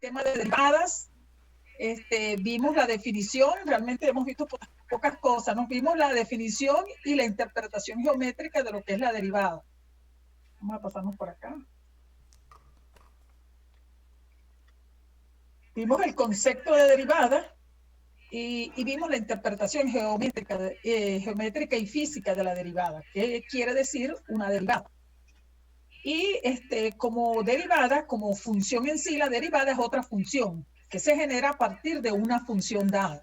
tema de derivadas. Vimos la definición, realmente hemos visto pocas cosas, nos vimos la definición y la interpretación geométrica de lo que es la derivada. Vamos a pasarnos por acá. Vimos el concepto de derivada y vimos la interpretación geométrica y física de la derivada. ¿Qué quiere decir una derivada? Y como derivada, como función en sí, la derivada es otra función que se genera a partir de una función dada.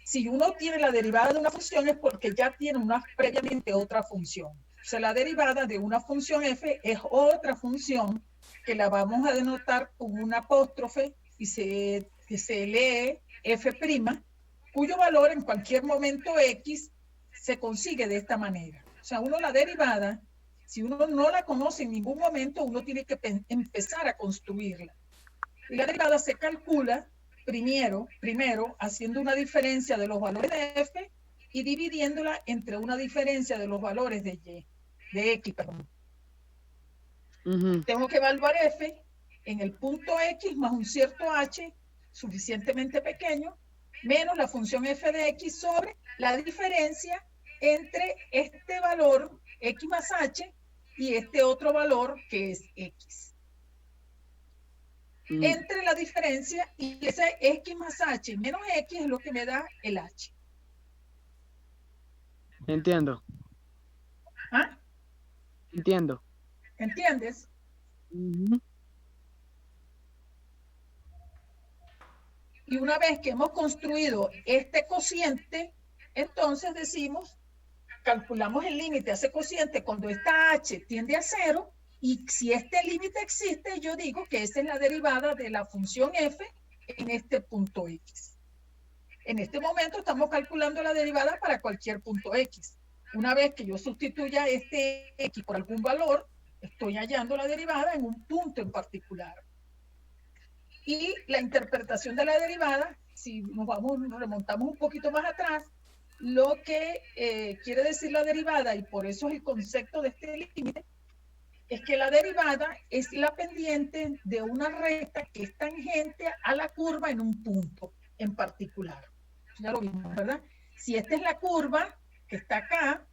Si uno tiene la derivada de una función es porque ya tiene previamente otra función. O sea, la derivada de una función f es otra función que la vamos a denotar con un apóstrofe y se lee f', cuyo valor en cualquier momento x se consigue de esta manera. O sea, uno la derivada, si uno no la conoce en ningún momento, uno tiene que empezar a construirla. Y la derivada se calcula primero haciendo una diferencia de los valores de f y dividiéndola entre una diferencia de los valores de x, perdón. Tengo que evaluar f en el punto x más un cierto h suficientemente pequeño, menos la función f de x sobre la diferencia entre este valor x más h y este otro valor que es x. Entre la diferencia y ese x más h menos x es lo que me da el h. Entiendo. ¿Ah? Entiendo. ¿Entiendes? Y una vez que hemos construido este cociente, entonces decimos, calculamos el límite a ese cociente cuando esta h tiende a 0, y si este límite existe, yo digo que esa es la derivada de la función f en este punto x. En este momento estamos calculando la derivada para cualquier punto x. Una vez que yo sustituya este x por algún valor, estoy hallando la derivada en un punto en particular. Y la interpretación de la derivada, si nos remontamos un poquito más atrás, lo que quiere decir la derivada, y por eso es el concepto de este límite, es que la derivada es la pendiente de una recta que es tangente a la curva en un punto en particular. Ya lo vimos, ¿verdad? Si esta es la curva que está acá,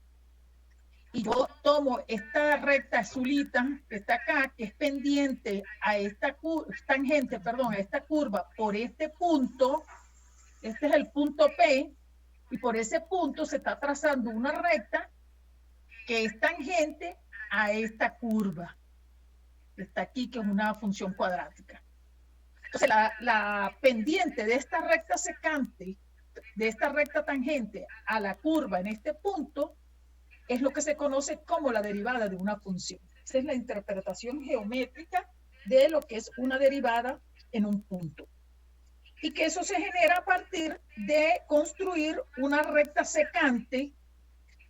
y yo tomo esta recta azulita que está acá, que es pendiente a esta tangente, perdón, a esta curva por este punto, este es el punto P, y por ese punto se está trazando una recta que es tangente a esta curva que está aquí, que es una función cuadrática. Entonces, la pendiente de esta recta secante, de esta recta tangente a la curva en este punto, es lo que se conoce como la derivada de una función. Esa es la interpretación geométrica de lo que es una derivada en un punto. Y que eso se genera a partir de construir una recta secante,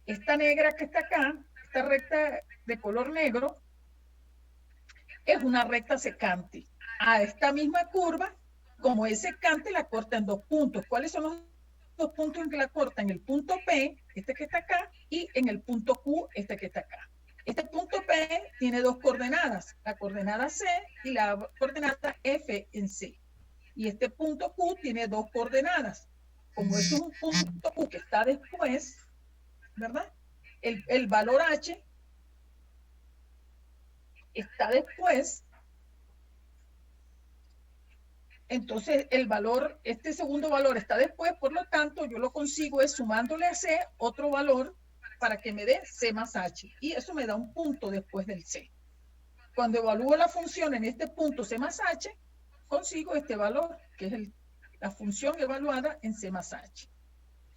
esta negra que está acá, esta recta de color negro, es una recta secante. A esta misma curva, como es secante, la corta en dos puntos. ¿Cuáles son los dos puntos en que la corta? En el punto P, este que está acá, y en el punto Q, este que está acá. Este punto P tiene dos coordenadas, la coordenada C y la coordenada F en C. Y este punto Q tiene dos coordenadas. Como es un punto Q que está después, ¿verdad? El valor H está después. Entonces el valor, este segundo valor está después, por lo tanto yo lo consigo es sumándole a C otro valor para que me dé C más H. Y eso me da un punto después del C. Cuando evalúo la función en este punto C más H, consigo este valor, que es la función evaluada en C más H.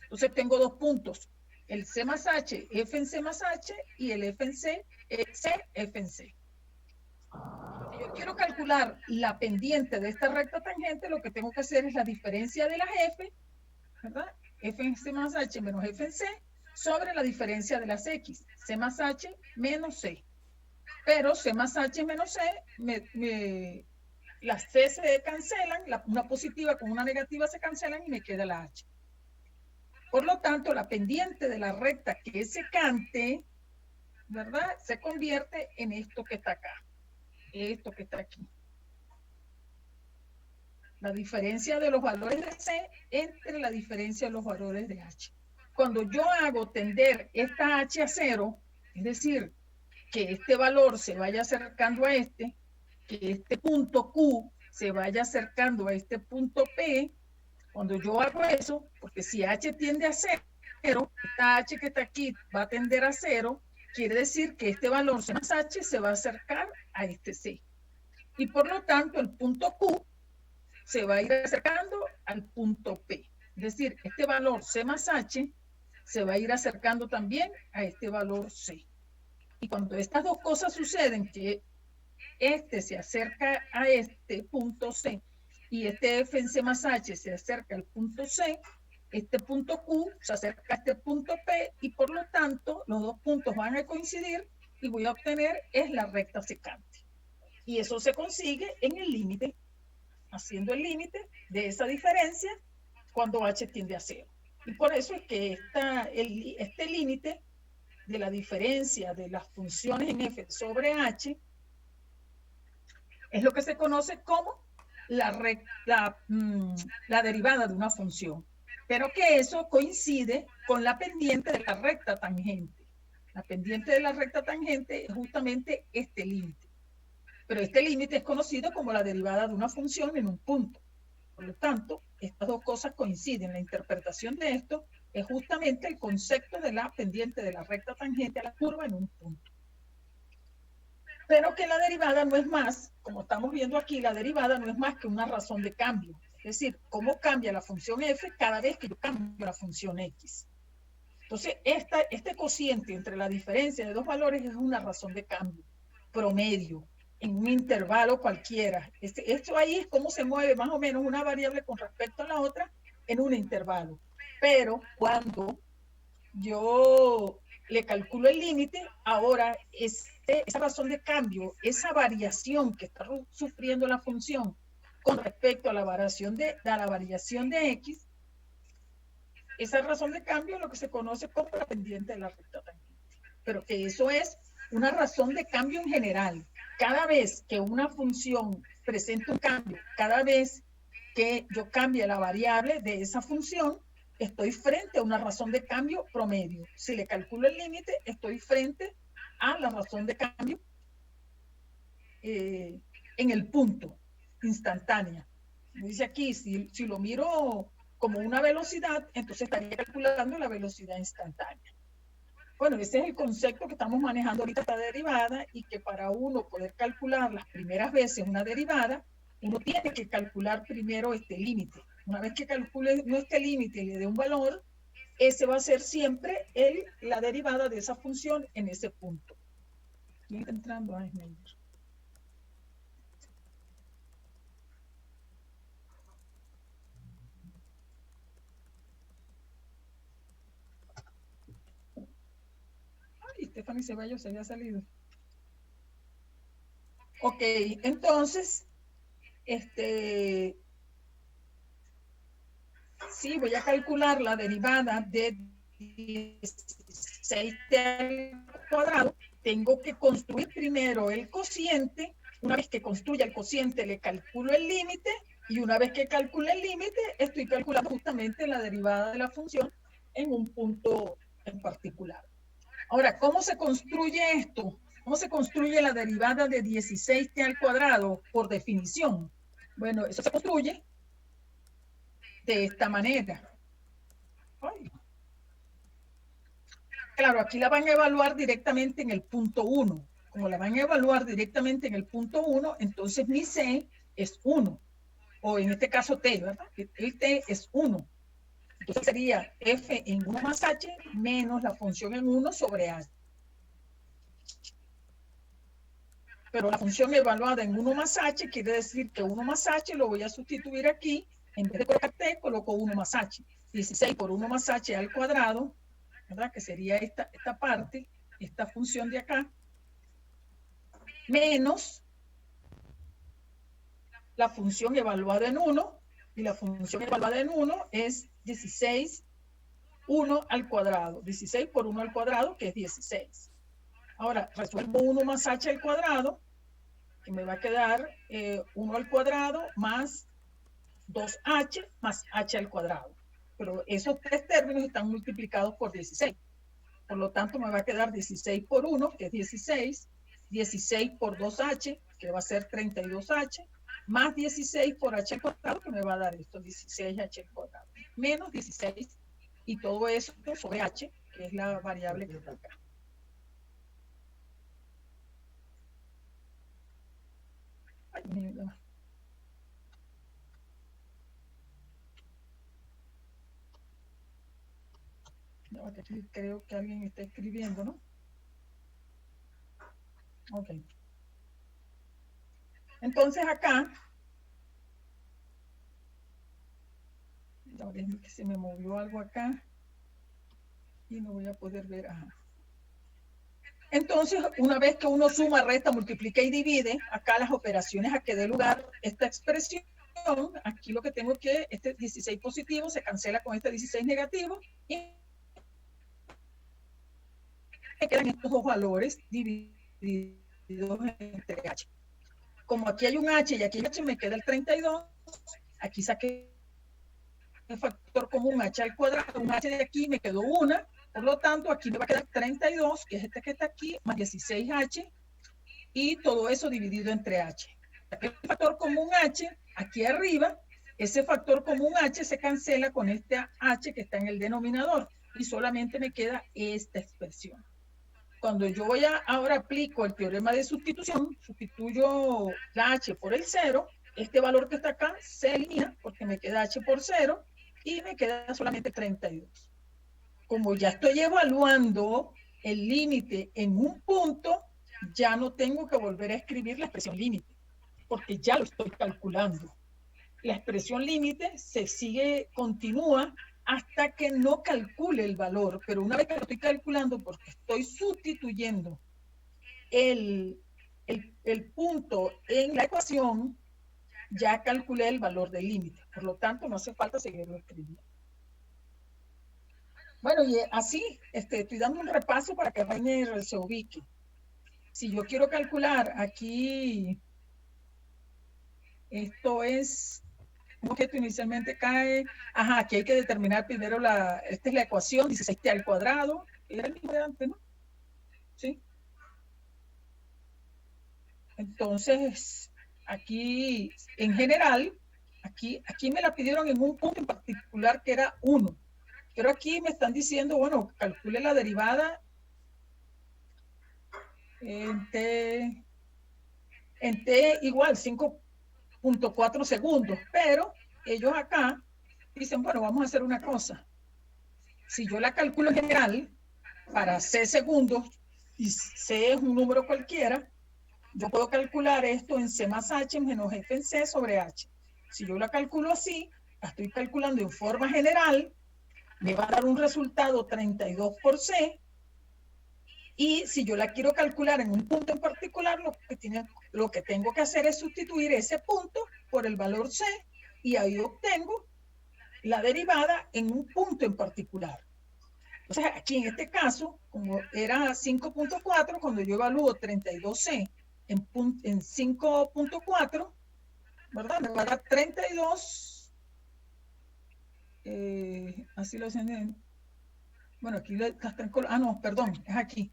Entonces tengo dos puntos, el C más H, F en C más H, y el F en C, C, F en C. Si yo quiero calcular la pendiente de esta recta tangente, lo que tengo que hacer es la diferencia de las F, ¿verdad? F en C más H menos F en C, sobre la diferencia de las X, C más H menos C. Pero C más H menos C, las C se cancelan, una positiva con una negativa se cancelan y me queda la H. Por lo tanto, la pendiente de la recta que es secante, ¿verdad? Se convierte en esto que está acá. Esto que está aquí. la diferencia de los valores de C entre la diferencia de los valores de H. Cuando yo hago tender esta H a 0, es decir, que este valor se vaya acercando a este, que este punto Q se vaya acercando a este punto P, cuando yo hago eso, porque si H tiende a 0, esta H que está aquí va a tender a 0, quiere decir que este valor C más H se va a acercar a este C. Y por lo tanto, el punto Q se va a ir acercando al punto P. Es decir, este valor C más H se va a ir acercando también a este valor C. Y cuando estas dos cosas suceden, que este se acerca a este punto C y este F en C más H se acerca al punto C, este punto Q se acerca a este punto P y por lo tanto los dos puntos van a coincidir y voy a obtener es la recta secante. Y eso se consigue en el límite, haciendo el límite de esa diferencia cuando H tiende a 0. Y por eso es que este límite de la diferencia de las funciones en F sobre H es lo que se conoce como la derivada de una función, pero que eso coincide con la pendiente de la recta tangente. La pendiente de la recta tangente es justamente este límite, pero este límite es conocido como la derivada de una función en un punto. Por lo tanto, estas dos cosas coinciden. La interpretación de esto es justamente el concepto de la pendiente de la recta tangente a la curva en un punto. Pero que la derivada no es más, como estamos viendo aquí, la derivada no es más que una razón de cambio. Es decir, cómo cambia la función f cada vez que yo cambio la función x. Entonces, este cociente entre la diferencia de dos valores es una razón de cambio promedio en un intervalo cualquiera. Esto ahí es cómo se mueve más o menos una variable con respecto a la otra en un intervalo. Pero cuando yo le calculo el límite, ahora esa razón de cambio, esa variación que está sufriendo la función con respecto a la variación de x, esa razón de cambio es lo que se conoce como la pendiente de la recta tangente. Pero que eso es una razón de cambio en general. Cada vez que una función presenta un cambio, cada vez que yo cambie la variable de esa función, estoy frente a una razón de cambio promedio. Si le calculo el límite, estoy frente a la razón de cambio en el punto, instantánea. Dice aquí, si lo miro como una velocidad, entonces estaría calculando la velocidad instantánea. Bueno, ese es el concepto que estamos manejando ahorita, la derivada, y que para uno poder calcular las primeras veces una derivada, uno tiene que calcular primero este límite. Una vez que calcule este límite y le dé un valor, ese va a ser siempre la derivada de esa función en ese punto. Estoy entrando a Schneider. Ay, Stephanie Ceballos se había salido. Ok, entonces, sí, voy a calcular la derivada de 16t al cuadrado. Tengo que construir primero el cociente. Una vez que construya el cociente, le calculo el límite. Y una vez que calcule el límite, estoy calculando justamente la derivada de la función en un punto en particular. Ahora, ¿cómo se construye esto? ¿Cómo se construye la derivada de 16t al cuadrado por definición? Bueno, eso se construye de esta manera. Ay. Claro, aquí la van a evaluar directamente en el punto 1. Como la van a evaluar directamente en el punto 1, entonces mi C es 1. O en este caso T, ¿verdad? El T es 1. Entonces sería F en 1 más H menos la función en 1 sobre H. Pero la función evaluada en 1 más H quiere decir que 1 más H lo voy a sustituir aquí. En vez de colocar T, coloco 1 más H. 16 por 1 más H al cuadrado, ¿verdad? Que sería esta parte, esta función de acá, menos la función evaluada en 1, y la función evaluada en 1 es 16, 1 al cuadrado. 16 por 1 al cuadrado, que es 16. Ahora, resuelvo 1 más H al cuadrado, que me va a quedar 1 al cuadrado más 2h más h al cuadrado. Pero esos tres términos están multiplicados por 16. Por lo tanto, me va a quedar 16 por 1, que es 16, 16 por 2h, que va a ser 32h, más 16 por h al cuadrado, que me va a dar esto, 16h al cuadrado, menos 16, y todo eso sobre h, que es la variable que está acá. Ay, mira. Aquí creo que alguien está escribiendo, ¿no? Ok. Entonces acá, ahora es que se me movió algo acá y no voy a poder ver. Ajá. Entonces, una vez que uno suma, resta, multiplica y divide, acá las operaciones a que dé lugar esta expresión, aquí lo que tengo que, este 16 positivo se cancela con este 16 negativo y me quedan estos dos valores divididos entre h. Como aquí hay un h y aquí hay un h, me queda el 32, aquí saqué el factor común h al cuadrado, un h de aquí me quedó 1, por lo tanto aquí me va a quedar 32, que es este que está aquí, más 16h, y todo eso dividido entre h. El factor común h, aquí arriba, ese factor común h se cancela con este h que está en el denominador, y solamente me queda esta expresión. Cuando yo ahora aplico el teorema de sustitución, sustituyo la h por el 0, este valor que está acá se elimina porque me queda h por 0 y me queda solamente 32. Como ya estoy evaluando el límite en un punto, ya no tengo que volver a escribir la expresión límite, porque ya lo estoy calculando. La expresión límite continúa hasta que no calcule el valor, pero una vez que lo estoy calculando, porque estoy sustituyendo el punto en la ecuación, ya calculé el valor del límite. Por lo tanto, no hace falta seguirlo escribiendo. Bueno, y así estoy dando un repaso para que Rainer se ubique. Si yo quiero calcular aquí, esto es un objeto inicialmente cae, ajá, aquí hay que determinar primero esta es la ecuación, 16t al cuadrado, era el mismo de antes, ¿no? Sí. Entonces, aquí, en general, aquí me la pidieron en un punto en particular que era 1. Pero aquí me están diciendo, bueno, calcule la derivada en t igual 5.4 segundos. Pero ellos acá dicen, bueno, vamos a hacer una cosa. Si yo la calculo en general para c segundos y c es un número cualquiera, yo puedo calcular esto en c más h menos f en c sobre h. Si yo la calculo así, la estoy calculando en forma general, me va a dar un resultado 32 por c, y si yo la quiero calcular en un punto en particular, lo que tengo que hacer es sustituir ese punto por el valor c, y ahí obtengo la derivada en un punto en particular. Entonces, aquí en este caso, como era 5.4, cuando yo evalúo 32c en 5.4, ¿verdad? Me va a dar 32, así lo hacen, bueno, aquí está en color, no, perdón, es aquí.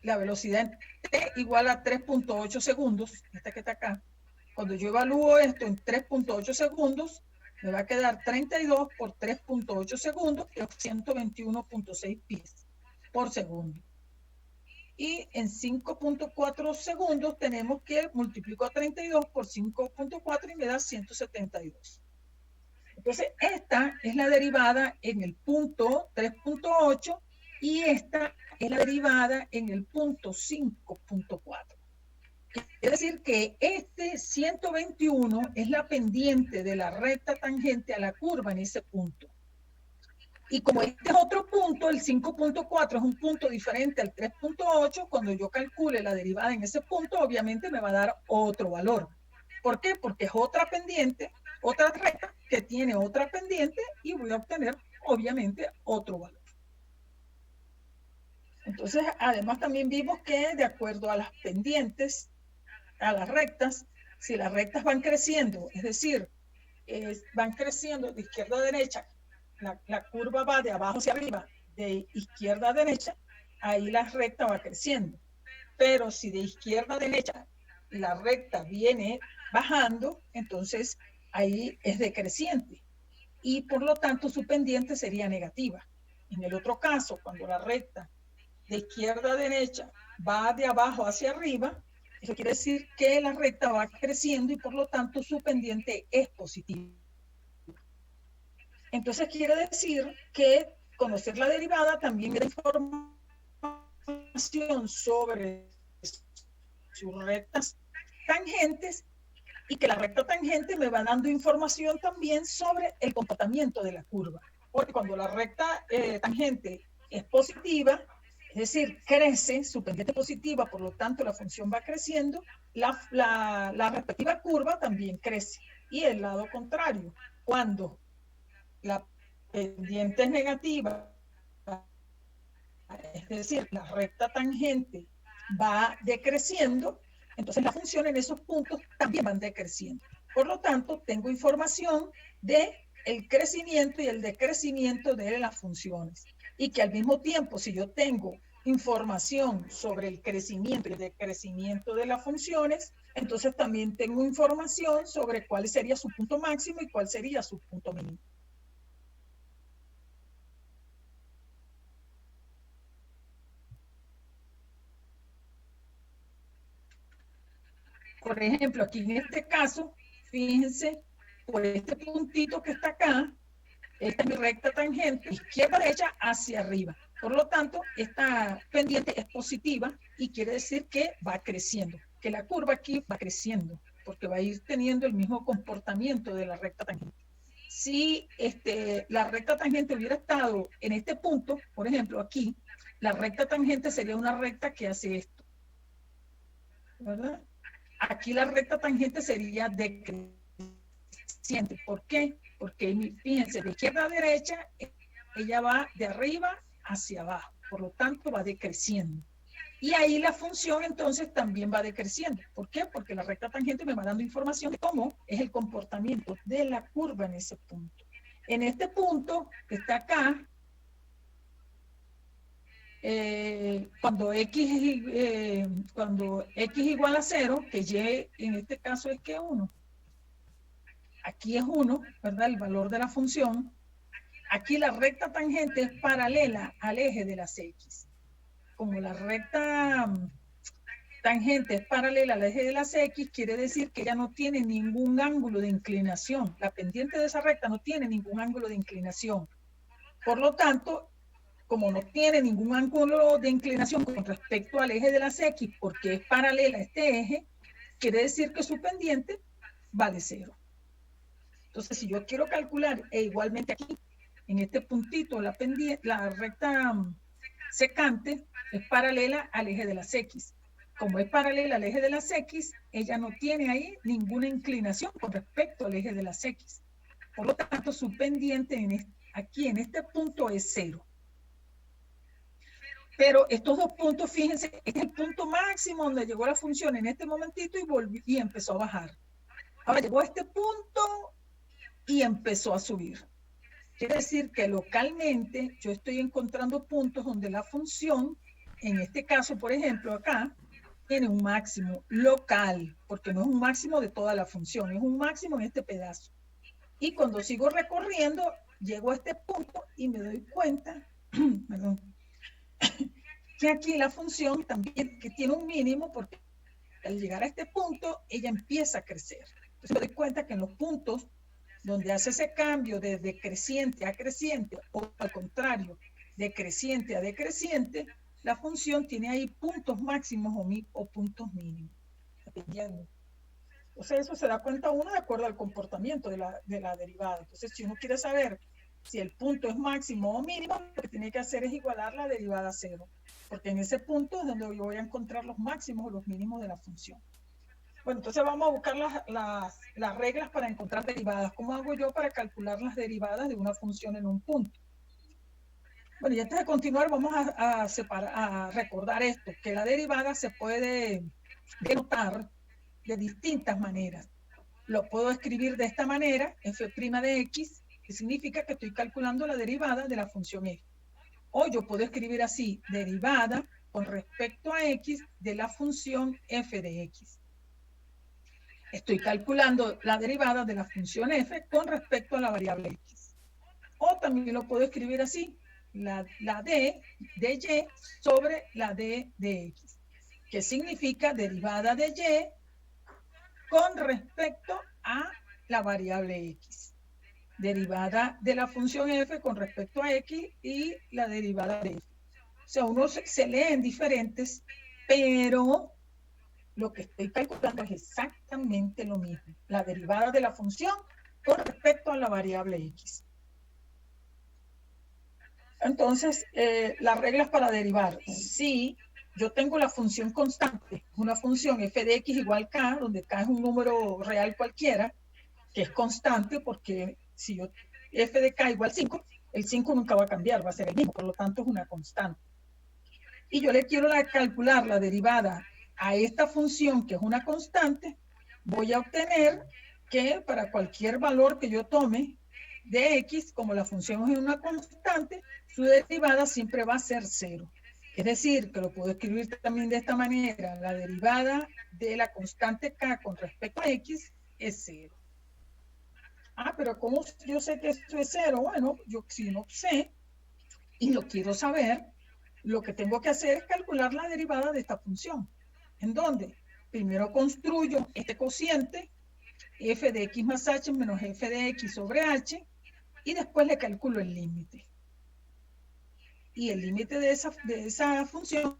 La velocidad en t igual a 3.8 segundos, esta que está acá. Cuando yo evalúo esto en 3.8 segundos, me va a quedar 32 por 3.8 segundos, que es 121.6 pies por segundo. Y en 5.4 segundos tenemos que multiplicar 32 por 5.4 y me da 172. Entonces, esta es la derivada en el punto 3.8 y esta es la derivada en el punto 5.4. Es decir, que este 121 es la pendiente de la recta tangente a la curva en ese punto. Y como este es otro punto, el 5.4 es un punto diferente al 3.8, cuando yo calcule la derivada en ese punto, obviamente me va a dar otro valor. ¿Por qué? Porque es otra pendiente, otra recta que tiene otra pendiente y voy a obtener, obviamente, otro valor. Entonces, además también vimos que de acuerdo a las pendientes, a las rectas, si las rectas van creciendo, es decir, van creciendo de izquierda a derecha, la curva va de abajo hacia arriba, de izquierda a derecha, ahí la recta va creciendo. Pero si de izquierda a derecha la recta viene bajando, entonces ahí es decreciente y por lo tanto su pendiente sería negativa. En el otro caso, cuando la recta de izquierda a derecha va de abajo hacia arriba, eso quiere decir que la recta va creciendo y por lo tanto su pendiente es positiva. Entonces quiere decir que conocer la derivada también me da información sobre sus rectas tangentes y que la recta tangente me va dando información también sobre el comportamiento de la curva. Porque cuando la recta tangente es positiva, es decir, crece, su pendiente positiva, por lo tanto la función va creciendo, la respectiva curva también crece. Y el lado contrario, cuando la pendiente es negativa, es decir, la recta tangente va decreciendo, entonces la función en esos puntos también van decreciendo. Por lo tanto, tengo información de el crecimiento y el decrecimiento de las funciones. Y que al mismo tiempo, si yo tengo información sobre el crecimiento y el decrecimiento de las funciones, entonces también tengo información sobre cuál sería su punto máximo y cuál sería su punto mínimo. Por ejemplo, aquí en este caso, fíjense, por este puntito que está acá, esta es mi recta tangente, izquierda-derecha hacia arriba. Por lo tanto, esta pendiente es positiva y quiere decir que va creciendo, que la curva aquí va creciendo, porque va a ir teniendo el mismo comportamiento de la recta tangente. Si la recta tangente hubiera estado en este punto, por ejemplo, aquí, la recta tangente sería una recta que hace esto, ¿verdad? Aquí la recta tangente sería decreciente. ¿Por qué? Porque fíjense, de izquierda a derecha, ella va de arriba hacia abajo, por lo tanto va decreciendo. Y ahí la función entonces también va decreciendo. ¿Por qué? Porque la recta tangente me va dando información de cómo es el comportamiento de la curva en ese punto. En este punto que está acá, cuando X igual a 0, que Y en este caso es que 1. Aquí es 1, ¿verdad? El valor de la función. Aquí la recta tangente es paralela al eje de las X. Como la recta tangente es paralela al eje de las X, quiere decir que ella no tiene ningún ángulo de inclinación. La pendiente de esa recta no tiene ningún ángulo de inclinación. Por lo tanto, como no tiene ningún ángulo de inclinación con respecto al eje de las X, porque es paralela a este eje, quiere decir que su pendiente vale 0. Entonces, si yo quiero calcular, igualmente aquí, en este puntito, la recta secante es paralela al eje de las X. Como es paralela al eje de las X, ella no tiene ahí ninguna inclinación con respecto al eje de las X. Por lo tanto, su pendiente aquí en este punto es 0. Pero estos dos puntos, fíjense, este es el punto máximo donde llegó la función en este momentito y empezó a bajar. Ahora llegó a este punto y empezó a subir. Quiere decir que localmente yo estoy encontrando puntos donde la función, en este caso, por ejemplo, acá, tiene un máximo local, porque no es un máximo de toda la función, es un máximo en este pedazo. Y cuando sigo recorriendo, llego a este punto y me doy cuenta, perdón, que aquí la función también que tiene un mínimo, porque al llegar a este punto, ella empieza a crecer. Entonces me doy cuenta que en los puntos donde hace ese cambio de decreciente a creciente, o al contrario, de creciente a decreciente, la función tiene ahí puntos máximos o puntos mínimos, dependiendo. Entonces eso se da cuenta uno de acuerdo al comportamiento de la derivada. Entonces si uno quiere saber si el punto es máximo o mínimo, lo que tiene que hacer es igualar la derivada a 0, porque en ese punto es donde yo voy a encontrar los máximos o los mínimos de la función. Bueno, entonces vamos a buscar las reglas para encontrar derivadas. ¿Cómo hago yo para calcular las derivadas de una función en un punto? Bueno, y antes de continuar vamos a recordar esto, que la derivada se puede denotar de distintas maneras. lo puedo escribir de esta manera, f' de x, que significa que estoy calculando la derivada de la función f. O yo puedo escribir así, derivada con respecto a x de la función f de x. Estoy calculando la derivada de la función f con respecto a la variable x. O también lo puedo escribir así, la d de y sobre la d de x, que significa derivada de y con respecto a la variable x. Derivada de la función f con respecto a x y la derivada de f. O sea, uno se lee en diferentes, pero lo que estoy calculando es exactamente lo mismo. La derivada de la función con respecto a la variable x. Entonces, las reglas para derivar. Si yo tengo la función constante, una función f de x igual k, donde k es un número real cualquiera, que es constante, porque si yo f de k igual 5, el 5 nunca va a cambiar, va a ser el mismo, por lo tanto es una constante. Y yo le quiero calcular la derivada a esta función, que es una constante, voy a obtener que para cualquier valor que yo tome de x, como la función es una constante, su derivada siempre va a ser 0. Es decir, que lo puedo escribir también de esta manera, la derivada de la constante k con respecto a x es 0. Ah, pero ¿cómo yo sé que esto es 0? Bueno, yo si no sé y lo quiero saber, lo que tengo que hacer es calcular la derivada de esta función. ¿En dónde? Primero construyo este cociente, f de x más h menos f de x sobre h, y después le calculo el límite. Y el límite de esa función,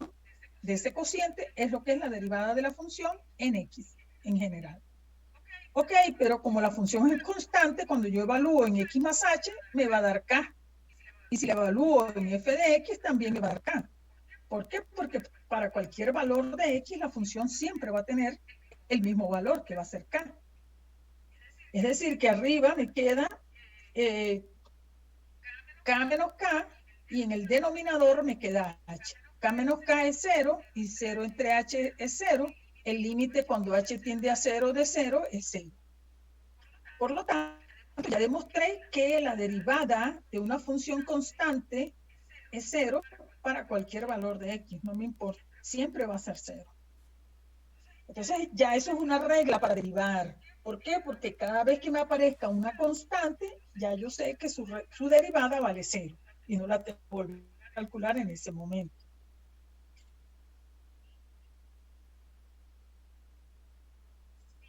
de ese cociente, es lo que es la derivada de la función en x, en general. Ok, pero como la función es constante, cuando yo evalúo en x más h, me va a dar k. Y si la evalúo en f de x, también me va a dar k. ¿Por qué? Porque para cualquier valor de x, la función siempre va a tener el mismo valor, que va a ser k. Es decir, que arriba me queda k menos k, y en el denominador me queda h. K menos k es 0, y 0 entre h es 0. El límite cuando h tiende a 0 de 0 es 0. Por lo tanto, ya demostré que la derivada de una función constante es 0 para cualquier valor de x, no me importa, siempre va a ser 0. Entonces, ya eso es una regla para derivar. ¿Por qué? Porque cada vez que me aparezca una constante, ya yo sé que su derivada vale 0 y no la tengo que volver a calcular en ese momento.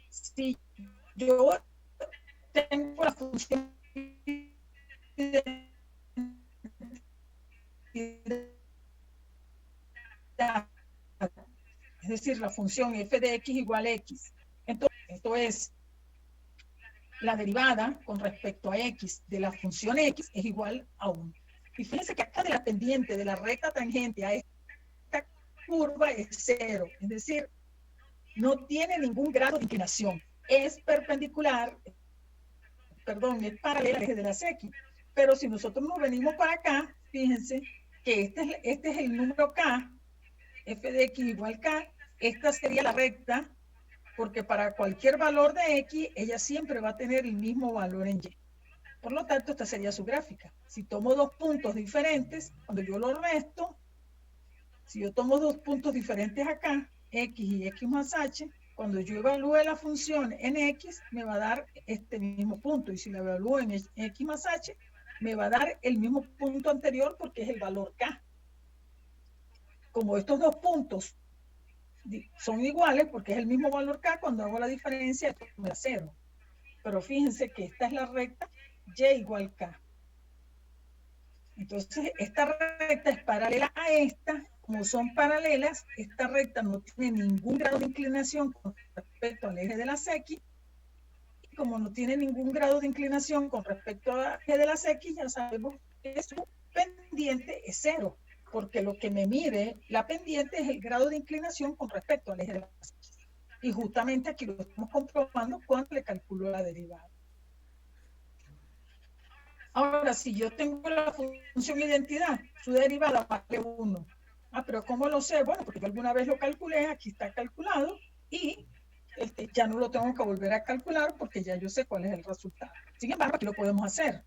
Si yo tengo la función es decir, la función f de x igual a x. Entonces, esto es la derivada con respecto a x de la función x es igual a 1. Y fíjense que acá de la pendiente de la recta tangente a esta curva es 0. Es decir, no tiene ningún grado de inclinación. Es perpendicular, perdón, es paralela al eje de las x. Pero si nosotros nos venimos para acá, fíjense que este es el número k, f de x igual k. Esta sería la recta, porque para cualquier valor de x, ella siempre va a tener el mismo valor en y. Por lo tanto, esta sería su gráfica. Si tomo dos puntos diferentes, cuando yo lo resto, si yo tomo dos puntos diferentes acá, x y x más h, cuando yo evalúe la función en x, me va a dar este mismo punto. Y si la evalúo en x más h, me va a dar el mismo punto anterior porque es el valor k. Como estos dos puntos son iguales porque es el mismo valor k, cuando hago la diferencia esto me da 0. Pero fíjense que esta es la recta y igual k. Entonces esta recta es paralela a esta. Como son paralelas, esta recta no tiene ningún grado de inclinación con respecto al eje de las x. Y como no tiene ningún grado de inclinación con respecto al eje de las x, ya sabemos que su pendiente es 0. Porque lo que me mide la pendiente es el grado de inclinación con respecto al eje de las x. Y justamente aquí lo estamos comprobando cuando le calculo la derivada. Ahora, si yo tengo la función identidad, su derivada vale 1. Ah, pero ¿cómo lo sé? Bueno, porque yo alguna vez lo calculé, aquí está calculado, y ya no lo tengo que volver a calcular porque ya yo sé cuál es el resultado. Sin embargo, aquí lo podemos hacer.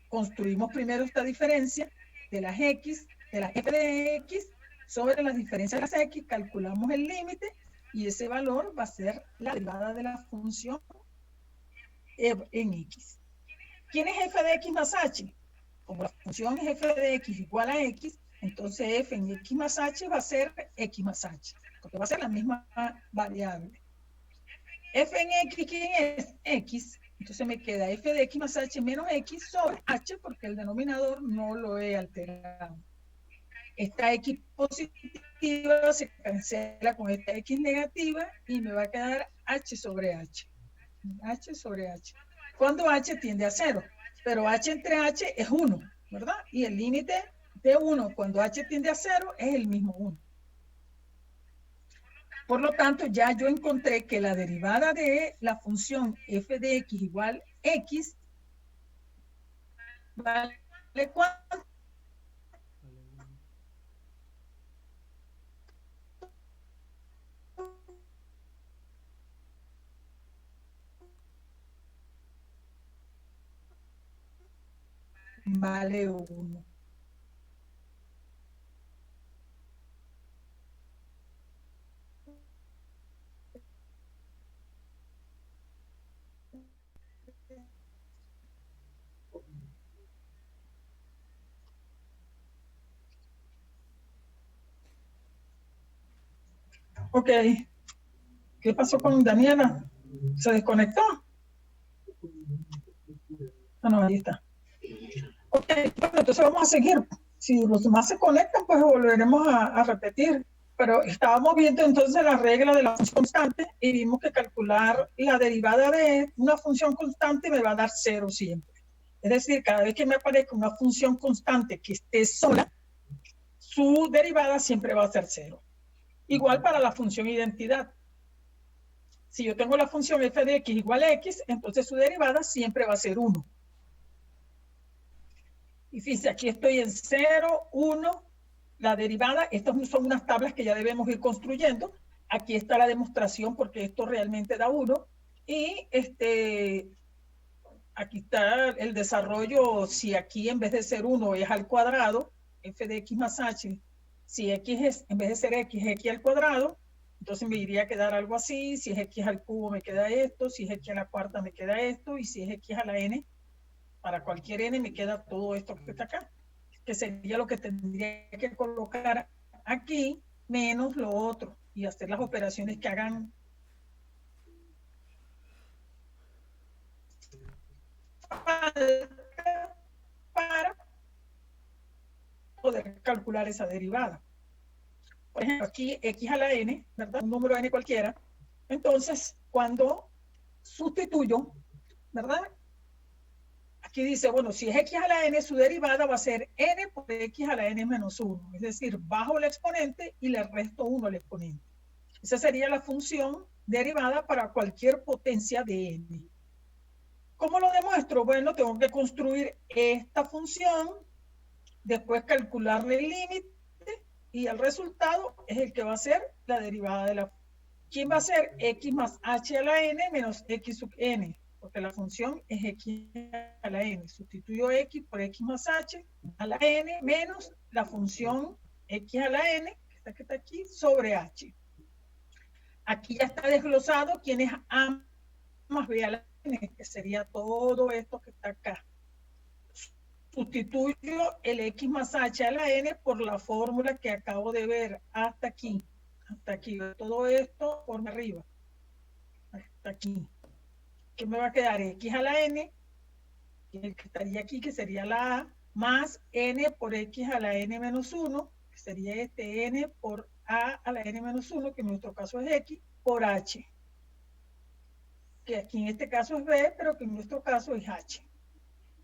Construimos primero esta diferencia de las x, de la f de x, sobre las diferencias de las x, calculamos el límite y ese valor va a ser la derivada de la función en x. ¿Quién es f de x más h? Como la función es f de x igual a x, entonces f en x más h va a ser x más h, porque va a ser la misma variable. F en x, ¿quién es? X. Entonces me queda f de x más h menos x sobre h, porque el denominador no lo he alterado. Esta x positiva se cancela con esta x negativa y me va a quedar h sobre h. H sobre h. Cuando h tiende a 0, pero h entre h es 1, ¿verdad? Y el límite de 1 cuando h tiende a 0 es el mismo 1. Por lo tanto, ya yo encontré que la derivada de la función f de x igual x vale ¿cuánto? Vale 1. Ok. ¿Qué pasó con Daniela? ¿Se desconectó? Ah, no, ahí está. Ok, bueno, entonces vamos a seguir. Si los demás se conectan, pues volveremos a repetir. Pero estábamos viendo entonces la regla de la función constante y vimos que calcular la derivada de una función constante me va a dar 0 siempre. Es decir, cada vez que me aparezca una función constante que esté sola, su derivada siempre va a ser 0. Igual para la función identidad. Si yo tengo la función f de x igual a x, entonces su derivada siempre va a ser 1. Y fíjense, aquí estoy en 0, 1, la derivada. Estas son unas tablas que ya debemos ir construyendo. Aquí está la demostración porque esto realmente da 1. Y aquí está el desarrollo. Si aquí en vez de ser 1 es al cuadrado, f de x más h, si x es, en vez de ser x, es x al cuadrado, entonces me iría a quedar algo así. Si es x al cubo me queda esto, si es x a la cuarta me queda esto, y si es x a la n, para cualquier n me queda todo esto que está acá, que sería lo que tendría que colocar aquí, menos lo otro, y hacer las operaciones que hagan para poder calcular esa derivada. Por ejemplo, aquí x a la n, ¿verdad? Un número n cualquiera. Entonces, cuando sustituyo, ¿verdad? Aquí dice, bueno, si es x a la n, su derivada va a ser n por x a la n menos 1. Es decir, bajo el exponente y le resto 1 al exponente. Esa sería la función derivada para cualquier potencia de n. ¿Cómo lo demuestro? Bueno, tengo que construir esta función, después calcularle el límite y el resultado es el que va a ser la derivada de la función. ¿Quién va a ser? X más h a la n menos x sub n, porque la función es x a la n. Sustituyo x por x más h a la n menos la función x a la n, que está aquí, sobre h. Aquí ya está desglosado quién es a más b a la n, que sería todo esto que está acá. Sustituyo el x más h a la n por la fórmula que acabo de ver hasta aquí. Hasta aquí. Todo esto por arriba. Hasta aquí. ¿Qué me va a quedar? X a la n, que estaría aquí, que sería la a, más n por x a la n menos 1, que sería este n por a la n menos 1, que en nuestro caso es x, por h. Que aquí en este caso es b, pero que en nuestro caso es h.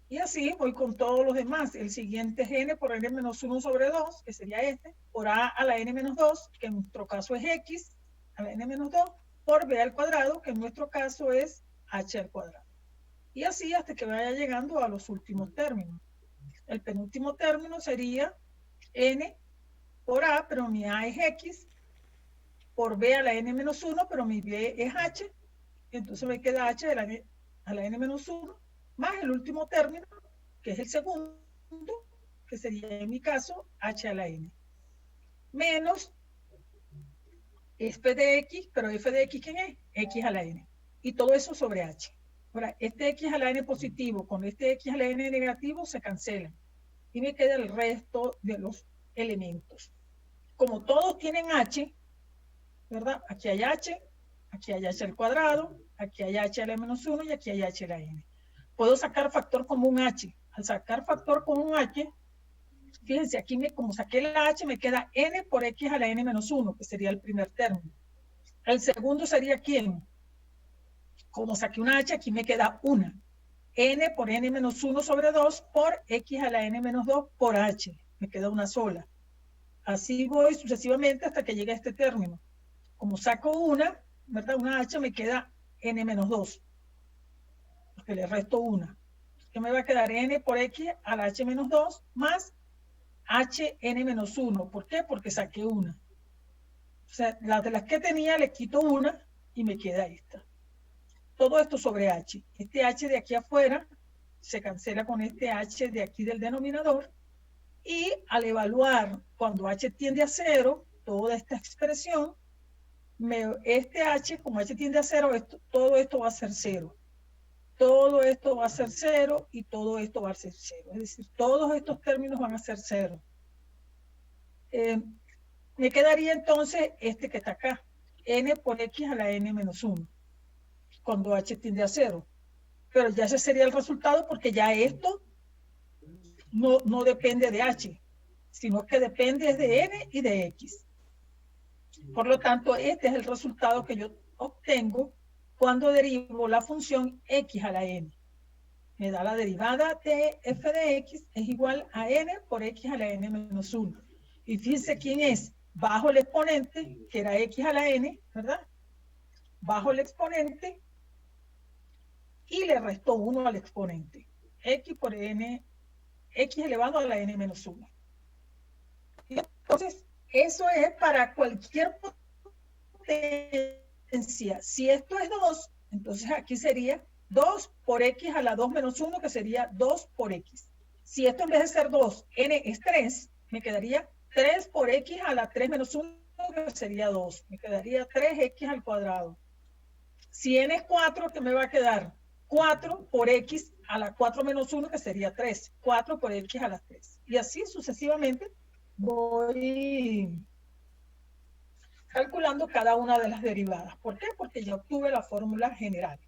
Y así voy con todos los demás. El siguiente es n por n menos 1 sobre 2, que sería este, por a la n menos 2, que en nuestro caso es x a la n menos 2, por b al cuadrado, que en nuestro caso es h al cuadrado. Y así hasta que vaya llegando a los últimos términos. El penúltimo término sería n por a, pero mi a es x, por b a la n menos 1, pero mi b es h, entonces me queda h a la n menos 1, más el último término, que es el segundo, que sería en mi caso h a la n, menos f de x, pero f de x, ¿quién es? X a la n. Y todo eso sobre h. Ahora, este x a la n positivo con este x a la n negativo se cancelan. Y me queda el resto de los elementos. Como todos tienen h, ¿verdad? Aquí hay h al cuadrado, aquí hay h a la menos 1 y aquí hay h a la n. Puedo sacar factor común h. Al sacar factor común h, fíjense, aquí como saqué la h, me queda n por x a la n menos 1, que sería el primer término. El segundo sería ¿quién? Como saqué una h, aquí me queda una. N por n menos 1 sobre 2 por x a la n menos 2 por h. Me queda una sola. Así voy sucesivamente hasta que llegue a este término. Como saco una, ¿verdad? Una h, me queda n menos 2. Porque le resto una. Que me va a quedar n por x a la h menos 2 más h n menos 1. ¿Por qué? Porque saqué una. O sea, las de las que tenía le quito una y me queda esta. Todo esto sobre h. Este h de aquí afuera se cancela con este h de aquí del denominador. Y al evaluar cuando h tiende a 0, toda esta expresión, este h, como h tiende a 0, todo esto va a ser 0. Todo esto va a ser 0 y todo esto va a ser 0. Es decir, todos estos términos van a ser 0. Me quedaría entonces este que está acá, n por x a la n menos 1, cuando h tiende a 0. Pero ya ese sería el resultado porque ya esto no depende de h, sino que depende de n y de x. Por lo tanto, este es el resultado que yo obtengo cuando derivo la función x a la n. Me da la derivada de f de x es igual a n por x a la n menos 1. Y fíjense quién es. Bajo el exponente, que era x a la n, ¿verdad? Bajo el exponente y le resto 1 al exponente. X por n, x elevado a la n menos 1. Entonces, eso es para cualquier potencia. Si esto es 2, entonces aquí sería 2 por x a la 2 menos 1, que sería 2 por x. Si esto en vez de ser 2, n es 3, me quedaría 3 por x a la 3 menos 1, que sería 2. Me quedaría 3x al cuadrado. Si n es 4, ¿qué me va a quedar? 4 por x a la 4 menos 1, que sería 3. 4 por x a la 3. Y así sucesivamente voy calculando cada una de las derivadas. ¿Por qué? Porque ya obtuve la fórmula general.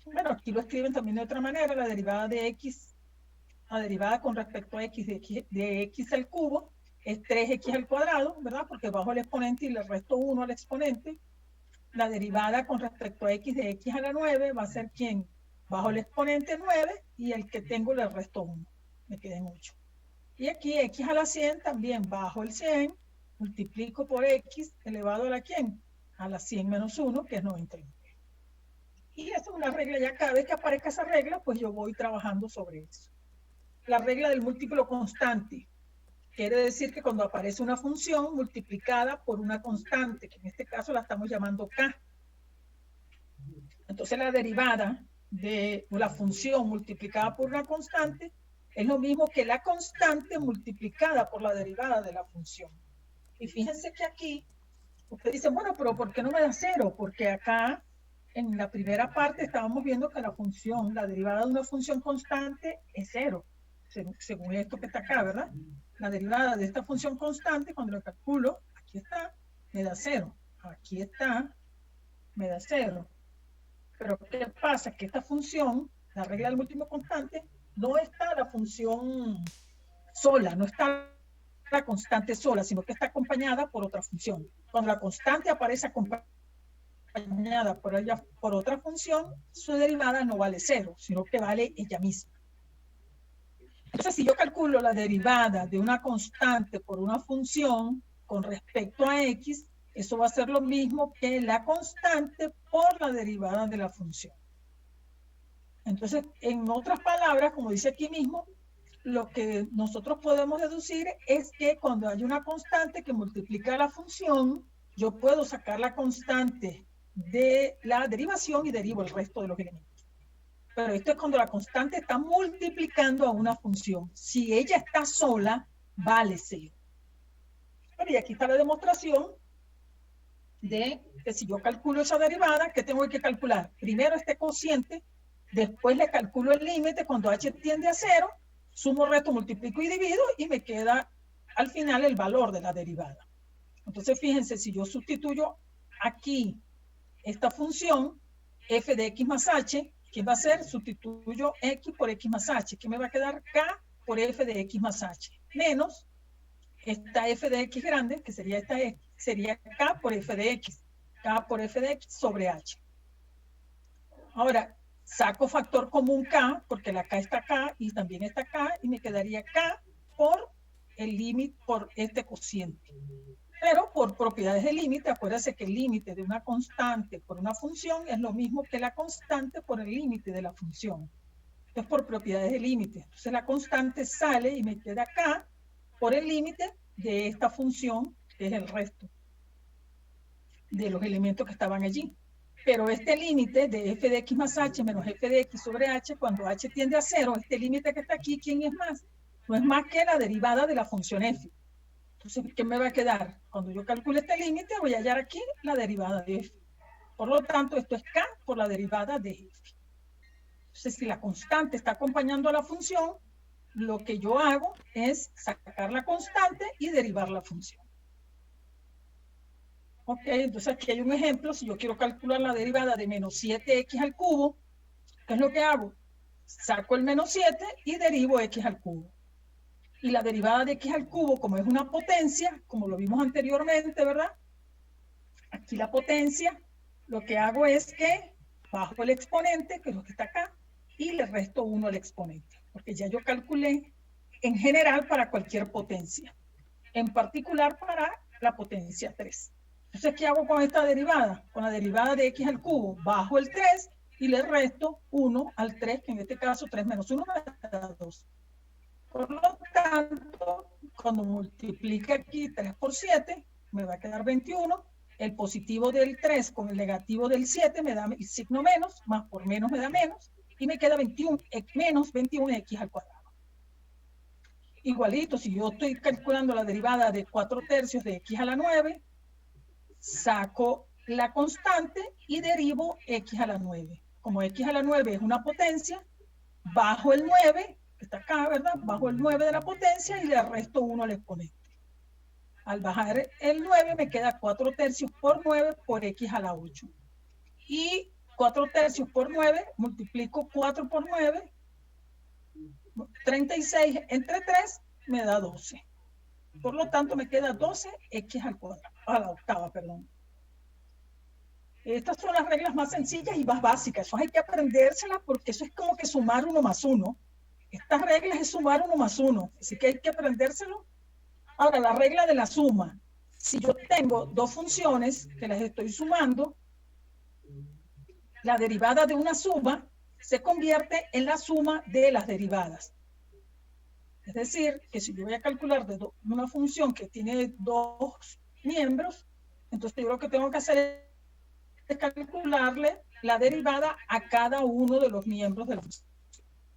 Bueno, aquí lo escriben también de otra manera, la derivada de x, la derivada con respecto a x de x al cubo es 3x al cuadrado, ¿verdad? Porque bajo el exponente y le resto 1 al exponente. La derivada con respecto a x de x a la 9 va a ser ¿quién? Bajo el exponente 9 y el que tengo le resto 1. Me quedan 8. Y aquí x a la 100 también bajo el 100, multiplico por x elevado a la ¿quién? A la 100 menos 1, que es 99. Y esa es una regla, ya cada vez que aparezca esa regla, pues yo voy trabajando sobre eso. La regla del múltiplo constante. Quiere decir que cuando aparece una función multiplicada por una constante, que en este caso la estamos llamando k. Entonces la derivada de la función multiplicada por una constante es lo mismo que la constante multiplicada por la derivada de la función. Y fíjense que aquí, ustedes dicen, bueno, pero ¿por qué no me da 0? Porque acá, en la primera parte, estábamos viendo que la función, la derivada de una función constante es 0, según esto que está acá, ¿verdad? La derivada de esta función constante, cuando lo calculo, aquí está, me da 0. Aquí está, me da 0. Pero ¿qué pasa? Que esta función, la regla del múltiplo constante, no está la función sola, no está la constante sola, sino que está acompañada por otra función. Cuando la constante aparece acompañada por otra función, su derivada no vale 0, sino que vale ella misma. Entonces, si yo calculo la derivada de una constante por una función con respecto a x, eso va a ser lo mismo que la constante por la derivada de la función. Entonces, en otras palabras, como dice aquí mismo, lo que nosotros podemos deducir es que cuando hay una constante que multiplica la función, yo puedo sacar la constante de la derivación y derivo el resto de los elementos. Pero esto es cuando la constante está multiplicando a una función. Si ella está sola, vale 0. Y aquí está la demostración de que si yo calculo esa derivada, ¿qué tengo que calcular? Primero este cociente, después le calculo el límite cuando h tiende a 0, sumo, resto, multiplico y divido y me queda al final el valor de la derivada. Entonces fíjense, si yo sustituyo aquí esta función f de x más h, ¿qué va a ser? Sustituyo x por x más h, que me va a quedar k por f de x más h, menos esta f de x grande, que sería esta x, sería k por f de x, k por f de x sobre h. Ahora, saco factor común k, porque la k está acá y también está acá, y me quedaría k por el límite, por este cociente. Pero por propiedades de límite, acuérdense que el límite de una constante por una función es lo mismo que la constante por el límite de la función. Entonces, por propiedades de límite. Entonces, la constante sale y me queda acá por el límite de esta función, que es el resto de los elementos que estaban allí. Pero este límite de f de x más h menos f de x sobre h, cuando h tiende a 0, este límite que está aquí, ¿quién es más? No es más que la derivada de la función f. Entonces, ¿qué me va a quedar? Cuando yo calcule este límite, voy a hallar aquí la derivada de f. Por lo tanto, esto es k por la derivada de f. Entonces, si la constante está acompañando a la función, lo que yo hago es sacar la constante y derivar la función. Ok, entonces aquí hay un ejemplo. Si yo quiero calcular la derivada de menos 7x al cubo, ¿qué es lo que hago? Saco el menos 7 y derivo x al cubo. Y la derivada de x al cubo, como es una potencia, como lo vimos anteriormente, ¿verdad? Aquí la potencia, lo que hago es que bajo el exponente, que es lo que está acá, y le resto 1 al exponente. Porque ya yo calculé en general para cualquier potencia. En particular para la potencia 3. Entonces, ¿qué hago con esta derivada? Con la derivada de x al cubo, bajo el 3 y le resto 1 al 3, que en este caso 3 menos 1 me da 2. Por lo tanto, cuando multiplique aquí 3 por 7, me va a quedar 21. El positivo del 3 con el negativo del 7 me da el signo menos, más por menos me da menos, y me queda 21, menos 21x al cuadrado. Igualito, si yo estoy calculando la derivada de 4 tercios de x a la 9, saco la constante y derivo x a la 9. Como x a la 9 es una potencia, bajo el 9, que está acá, ¿verdad? Bajo el 9 de la potencia y le resto 1 al exponente. Al bajar el 9 me queda 4 tercios por 9 por x a la 8. Y 4 tercios por 9, multiplico 4 por 9, 36 entre 3 me da 12. Por lo tanto, me queda 12x al cuadrado, a la octava, perdón. Estas son las reglas más sencillas y más básicas. Eso hay que aprendérselas porque eso es como que sumar 1 más 1. Estas reglas es sumar 1 más 1. Así que hay que aprendérselo. Ahora, la regla de la suma. Si yo tengo dos funciones que las estoy sumando, la derivada de una suma se convierte en la suma de las derivadas. Es decir, que si yo voy a calcular de una función que tiene dos miembros, entonces yo lo que tengo que hacer es calcularle la derivada a cada uno de los miembros de la función.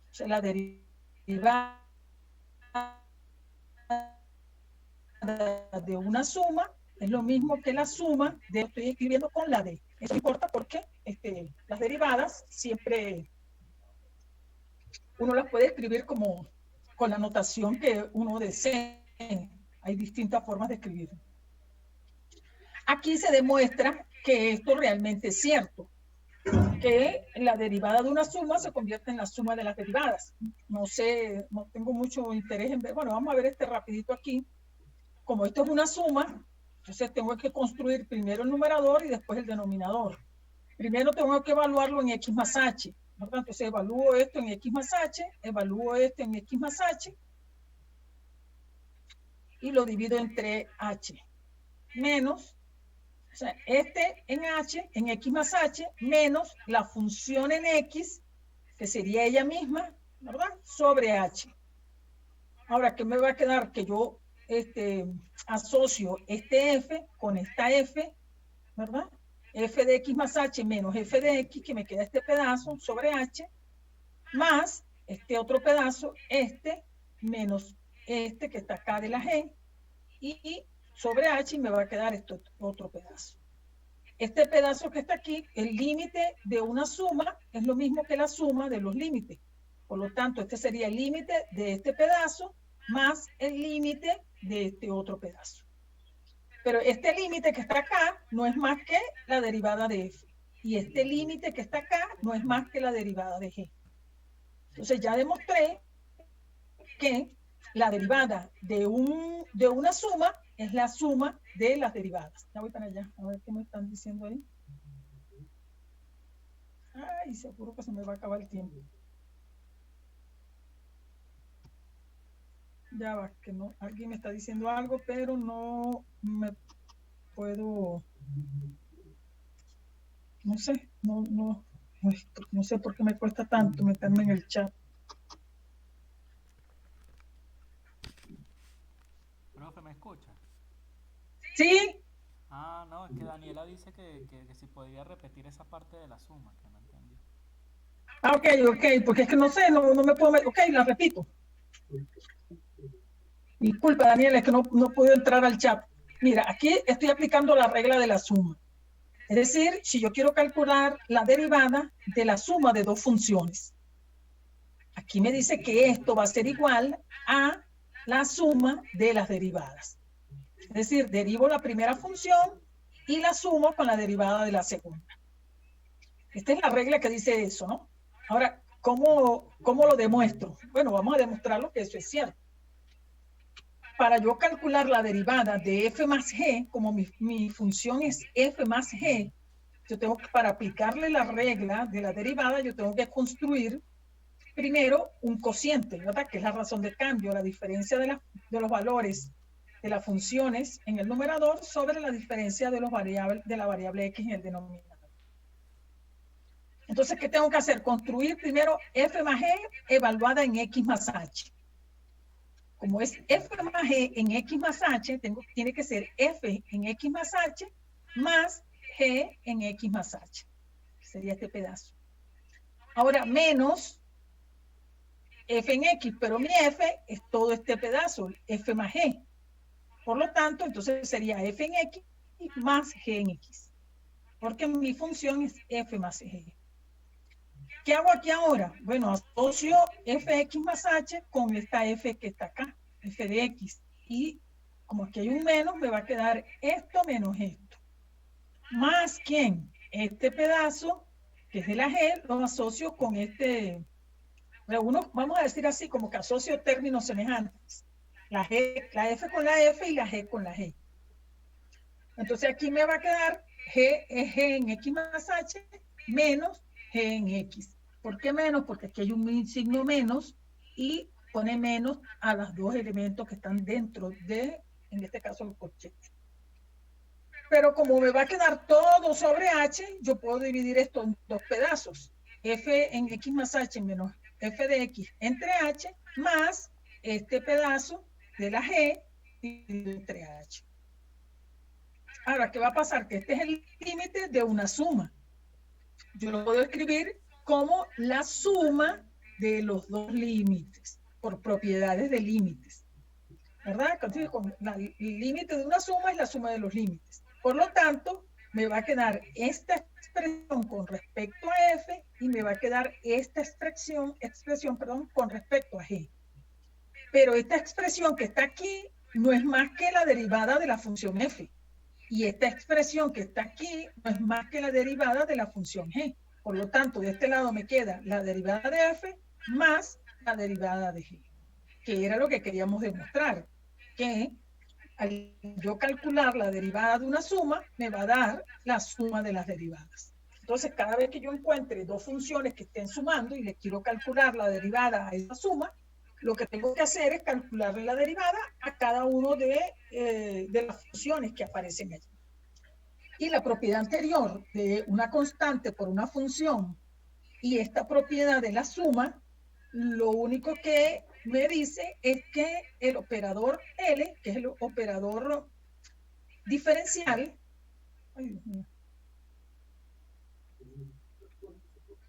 O sea, la derivada de una suma es lo mismo que la suma de, estoy escribiendo con la D. Eso importa porque las derivadas siempre uno las puede escribir como con la notación que uno desee. Hay distintas formas de escribirlo. Aquí se demuestra que esto realmente es cierto, que la derivada de una suma se convierte en la suma de las derivadas. No sé, no tengo mucho interés en ver. Bueno, vamos a ver rapidito aquí. Como esto es una suma, entonces tengo que construir primero el numerador y después el denominador. Primero tengo que evaluarlo en x más h. Por tanto, entonces evalúo esto en x más h, evalúo esto en x más h y lo divido entre h menos, o sea, este en h, en x más h, menos la función en x, que sería ella misma, ¿verdad? Sobre h. Ahora, ¿qué me va a quedar? Que yo asocio este f con esta f, ¿verdad? F de x más h menos f de x, que me queda este pedazo sobre h, más este otro pedazo, este, menos este que está acá de la g, y sobre h me va a quedar este otro pedazo. Este pedazo que está aquí, el límite de una suma es lo mismo que la suma de los límites. Por lo tanto, este sería el límite de este pedazo más el límite de este otro pedazo. Pero este límite que está acá no es más que la derivada de f. Y este límite que está acá no es más que la derivada de g. Entonces ya demostré que la derivada de una suma es la suma de las derivadas. Ya voy para allá, a ver qué me están diciendo ahí. Ay, seguro que se me va a acabar el tiempo. Ya va, que no, alguien me está diciendo algo, pero no me puedo, no sé, no sé por qué me cuesta tanto meterme en el chat. Profe, ¿me escucha? ¿Sí? Ah, no, es que Daniela dice que si podía repetir esa parte de la suma, que no entendí. Ah, ok, porque es que no sé, no me puedo meter. Ok, la repito. Disculpa, Daniela, es que no puedo entrar al chat. Mira, aquí estoy aplicando la regla de la suma. Es decir, si yo quiero calcular la derivada de la suma de dos funciones. Aquí me dice que esto va a ser igual a la suma de las derivadas. Es decir, derivo la primera función y la sumo con la derivada de la segunda. Esta es la regla que dice eso, ¿no? Ahora, ¿cómo lo demuestro? Bueno, vamos a demostrarlo que eso es cierto. Para yo calcular la derivada de f más g, como mi función es f más g, yo tengo que, para aplicarle la regla de la derivada, yo tengo que construir primero un cociente, ¿verdad? Que es la razón de cambio, la diferencia de los valores de las funciones en el numerador sobre la diferencia de la variable x en el denominador. Entonces, ¿qué tengo que hacer? Construir primero f más g evaluada en x más h. Como es f más g en x más h, tiene que ser f en x más h más g en x más h. Sería este pedazo. Ahora, menos f en x, pero mi f es todo este pedazo, f más g. Por lo tanto, entonces sería f en x más g en x. Porque mi función es f más g. ¿Qué hago aquí ahora? Bueno, asocio fx más h con esta f que está acá, f de x. Y como aquí hay un menos, me va a quedar esto menos esto. Más ¿quién? Este pedazo, que es de la g, lo asocio con este. Vamos a decir así, como que asocio términos semejantes. La f con la f y la g con la g. Entonces aquí me va a quedar g es g en x más h menos g en x. ¿Por qué menos? Porque aquí hay un signo menos y pone menos a los dos elementos que están dentro de, en este caso, el corchete. Pero como me va a quedar todo sobre h, yo puedo dividir esto en dos pedazos. F en x más h menos f de x entre h más este pedazo de la g entre h. Ahora, ¿qué va a pasar? Que este es el límite de una suma. Yo lo puedo escribir como la suma de los dos límites, por propiedades de límites. ¿Verdad? Entonces, el límite de una suma es la suma de los límites. Por lo tanto, me va a quedar esta expresión con respecto a f y me va a quedar esta expresión con respecto a g. Pero esta expresión que está aquí no es más que la derivada de la función f. Y esta expresión que está aquí no es más que la derivada de la función g. Por lo tanto, de este lado me queda la derivada de f más la derivada de g, que era lo que queríamos demostrar, que al yo calcular la derivada de una suma, me va a dar la suma de las derivadas. Entonces, cada vez que yo encuentre dos funciones que estén sumando y le quiero calcular la derivada a esa suma, lo que tengo que hacer es calcularle la derivada a cada uno de las funciones que aparecen allí. Y la propiedad anterior de una constante por una función y esta propiedad de la suma, lo único que me dice es que el operador L, que es el operador diferencial, ay, Dios mío,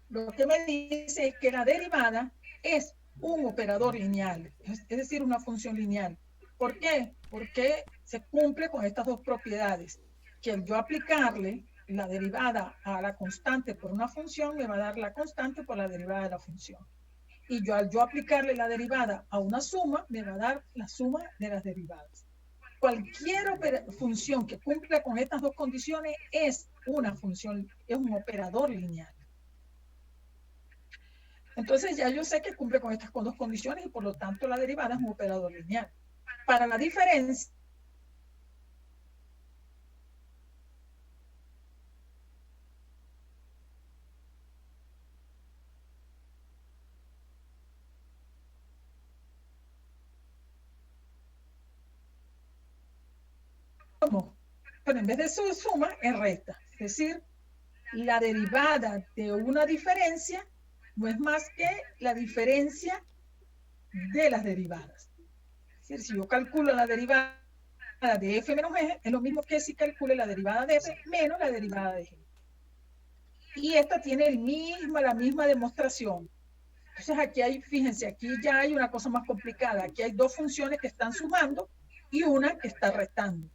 lo que me dice es que la derivada es un operador lineal, es decir, una función lineal. ¿Por qué? Porque se cumple con estas dos propiedades, que al yo aplicarle la derivada a la constante por una función, me va a dar la constante por la derivada de la función. Y yo al yo aplicarle la derivada a una suma, me va a dar la suma de las derivadas. Cualquier función que cumpla con estas dos condiciones es una función, es un operador lineal. Entonces ya yo sé que cumple con estas dos condiciones y por lo tanto la derivada es un operador lineal. Para la diferencia, pero en vez de suma es resta. Es decir, la derivada de una diferencia no es más que la diferencia de las derivadas. Es decir, si yo calculo la derivada de f menos g, es lo mismo que si calcule la derivada de f menos la derivada de g. Y esta tiene la misma demostración. Entonces aquí hay, fíjense, aquí ya hay una cosa más complicada. Aquí hay dos funciones que están sumando y una que está restando.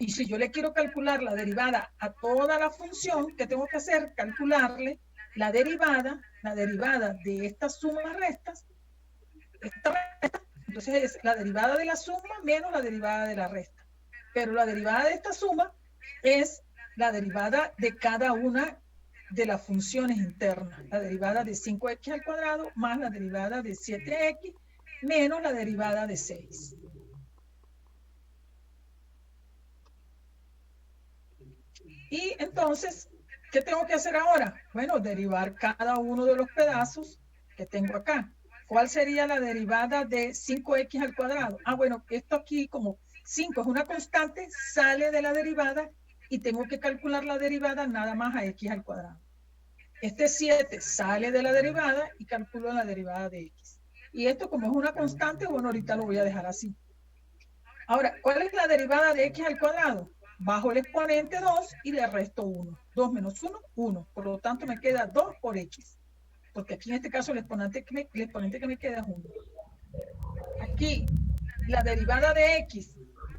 Y si yo le quiero calcular la derivada a toda la función, ¿qué tengo que hacer? Calcularle la derivada de estas sumas restas. Entonces es la derivada de la suma menos la derivada de la resta. Pero la derivada de esta suma es la derivada de cada una de las funciones internas. La derivada de 5x al cuadrado más la derivada de 7x menos la derivada de 6. Y entonces, ¿qué tengo que hacer ahora? Bueno, derivar cada uno de los pedazos que tengo acá. ¿Cuál sería la derivada de 5x al cuadrado? Ah, bueno, esto aquí como 5 es una constante, sale de la derivada y tengo que calcular la derivada nada más a x al cuadrado. Este 7 sale de la derivada y calculo la derivada de x. Y esto como es una constante, bueno, ahorita lo voy a dejar así. Ahora, ¿cuál es la derivada de x al cuadrado? Bajo el exponente 2 y le resto 1. 2 menos 1, 1. Por lo tanto, me queda 2 por x. Porque aquí en este caso el exponente que me queda es 1. Aquí, la derivada de x,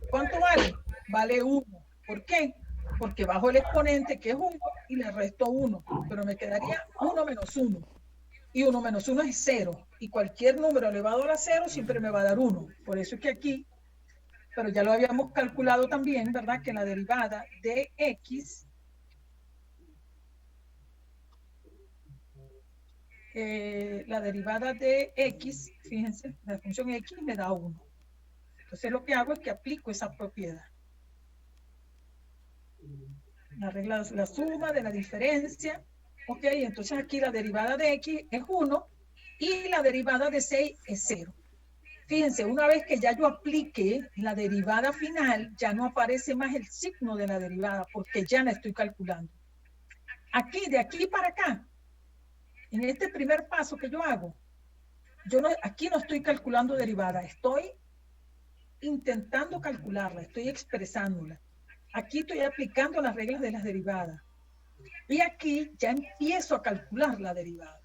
¿cuánto vale? Vale 1. ¿Por qué? Porque bajo el exponente que es 1 y le resto 1. Pero me quedaría 1 menos 1. Y 1 menos 1 es 0. Y cualquier número elevado a la 0 siempre me va a dar 1. Por eso es que aquí, pero ya lo habíamos calculado también, ¿verdad? Que la derivada de x, fíjense, la función x me da 1. Entonces lo que hago es que aplico esa propiedad. La regla la suma de la diferencia. Ok, entonces aquí la derivada de x es 1 y la derivada de 6 es 0. Fíjense, una vez que ya yo aplique la derivada final, ya no aparece más el signo de la derivada porque ya la estoy calculando. Aquí, de aquí para acá, en este primer paso que yo hago, aquí no estoy calculando derivada, estoy intentando calcularla, estoy expresándola. Aquí estoy aplicando las reglas de las derivadas. Y aquí ya empiezo a calcular la derivada.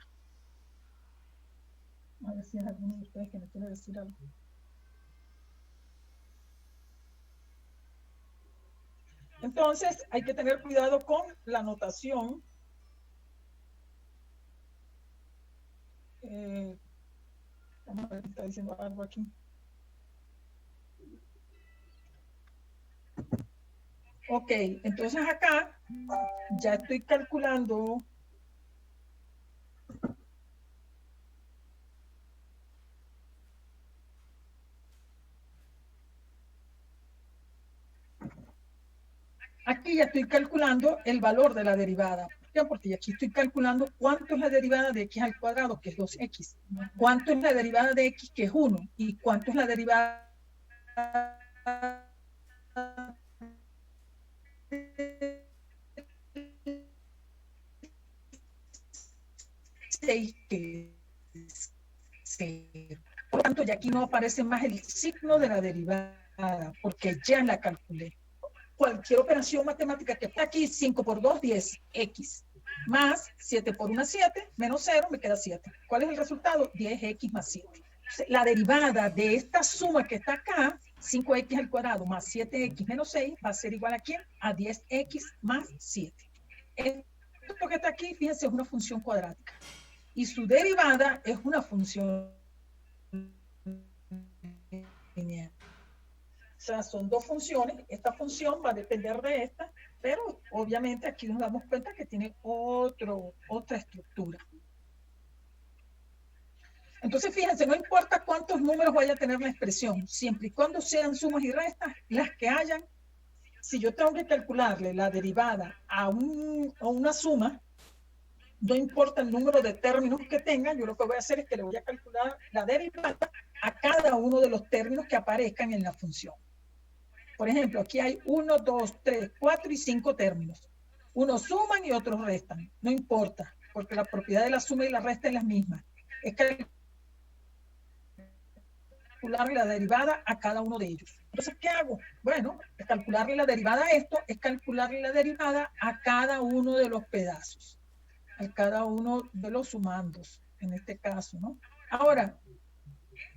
A ver si hay alguno de ustedes que me quiere decir algo. Entonces, hay que tener cuidado con la notación. Vamos a ver si está diciendo algo aquí. Ok, entonces acá ya estoy calculando aquí ya estoy calculando el valor de la derivada. ¿Por qué? Porque aquí estoy calculando cuánto es la derivada de x al cuadrado, que es 2x. Cuánto es la derivada de x, que es 1. Y cuánto es la derivada de 6, que es 0. tanto, ya aquí no aparece más el signo de la derivada, porque ya la calculé. Cualquier operación matemática que está aquí, 5 por 2, 10, x, más 7 por 1, 7, menos 0, me queda 7. ¿Cuál es el resultado? 10x más 7. La derivada de esta suma que está acá, 5x al cuadrado más 7x menos 6, va a ser igual a ¿quién? A 10x más 7. Esto que está aquí, fíjense, es una función cuadrática. Y su derivada es una función lineal. O sea, son dos funciones. Esta función va a depender de esta, pero obviamente aquí nos damos cuenta que tiene otra estructura. Entonces, fíjense, no importa cuántos números vaya a tener la expresión, siempre y cuando sean sumas y restas, las que hayan, si yo tengo que calcularle la derivada a una suma, no importa el número de términos que tenga, yo lo que voy a hacer es que le voy a calcular la derivada a cada uno de los términos que aparezcan en la función. Por ejemplo, aquí hay 1, 2, 3, 4 y 5 términos. Unos suman y otros restan. No importa, porque la propiedad de la suma y la resta es la misma. Es calcularle la derivada a cada uno de ellos. Entonces, ¿qué hago? Bueno, calcularle la derivada a esto es calcularle la derivada a cada uno de los pedazos, a cada uno de los sumandos, en este caso, ¿no? Ahora,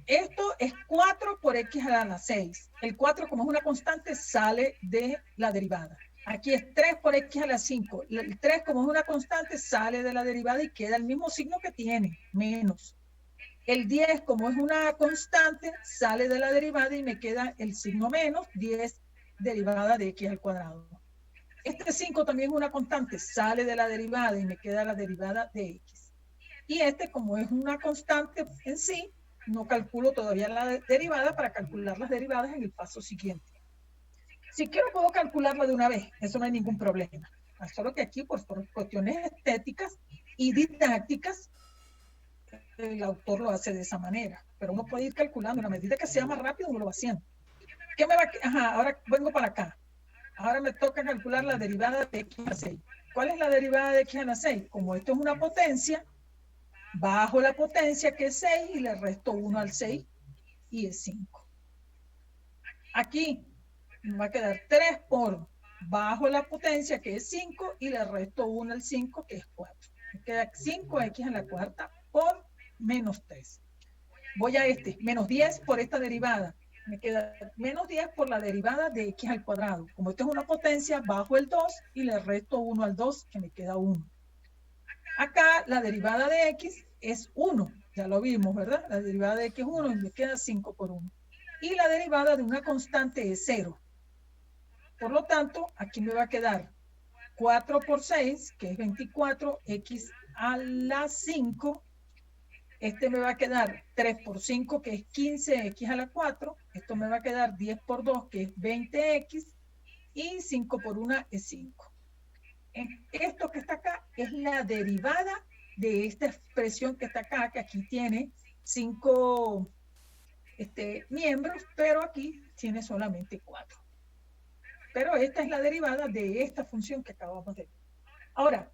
esto es 4 por x a la 6. El 4, como es una constante, sale de la derivada. Aquí es 3 por x a la 5. El 3, como es una constante, sale de la derivada y queda el mismo signo que tiene, menos. El 10, como es una constante, sale de la derivada y me queda el signo menos, 10 derivada de x al cuadrado. Este 5 también es una constante, sale de la derivada y me queda la derivada de x. Y este, como es una constante en sí, no calculo todavía la derivada para calcular las derivadas en el paso siguiente. Si quiero, puedo calcularla de una vez, eso no hay ningún problema. Solo que aquí, pues, por cuestiones estéticas y didácticas, el autor lo hace de esa manera. Pero uno puede ir calculando, a medida que sea más rápido, uno lo va haciendo. ¿Qué me va a... Ajá, ahora vengo para acá. Ahora me toca calcular la derivada de x a la 6. ¿Cuál es la derivada de x a la 6? Como esto es una potencia, bajo la potencia que es 6 y le resto 1 al 6 y es 5. Aquí me va a quedar 3 por bajo la potencia que es 5 y le resto 1 al 5 que es 4. Me queda 5x a la cuarta por menos 3. Voy a menos 10 por esta derivada. Me queda menos 10 por la derivada de x al cuadrado. Como esto es una potencia, bajo el 2 y le resto 1 al 2 que me queda 1. Acá la derivada de x es 1, ya lo vimos, ¿verdad? La derivada de x es 1 y me queda 5 por 1. Y la derivada de una constante es 0. Por lo tanto, aquí me va a quedar 4 por 6, que es 24, x a la 5. Me va a quedar 3 por 5, que es 15x a la 4. Esto me va a quedar 10 por 2, que es 20x. Y 5 por 1 es 5. Esto que está acá es la derivada de esta expresión que está acá, que aquí tiene 5 miembros, pero aquí tiene solamente 4. Pero esta es la derivada de esta función que acabamos de ver. Ahora,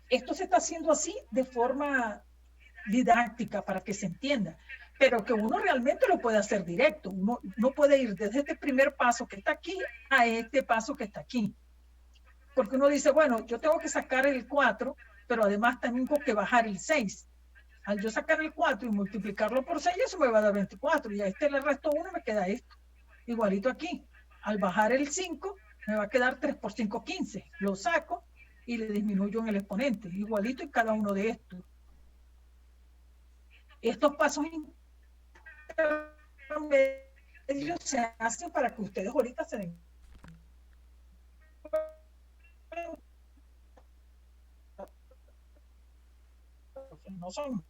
esto se está haciendo así de forma didáctica para que se entienda, pero que uno realmente lo puede hacer directo. Uno no puede ir desde este primer paso que está aquí a este paso que está aquí. Porque uno dice, bueno, yo tengo que sacar el 4, pero además tengo que bajar el 6. Al yo sacar el 4 y multiplicarlo por 6, eso me va a dar 24. Y a le resto 1, me queda esto. Igualito aquí. Al bajar el 5, me va a quedar 3 por 5, 15. Lo saco y le disminuyo en el exponente. Igualito en cada uno de estos. Estos pasos intermedios se hacen para que ustedes ahorita se den. No son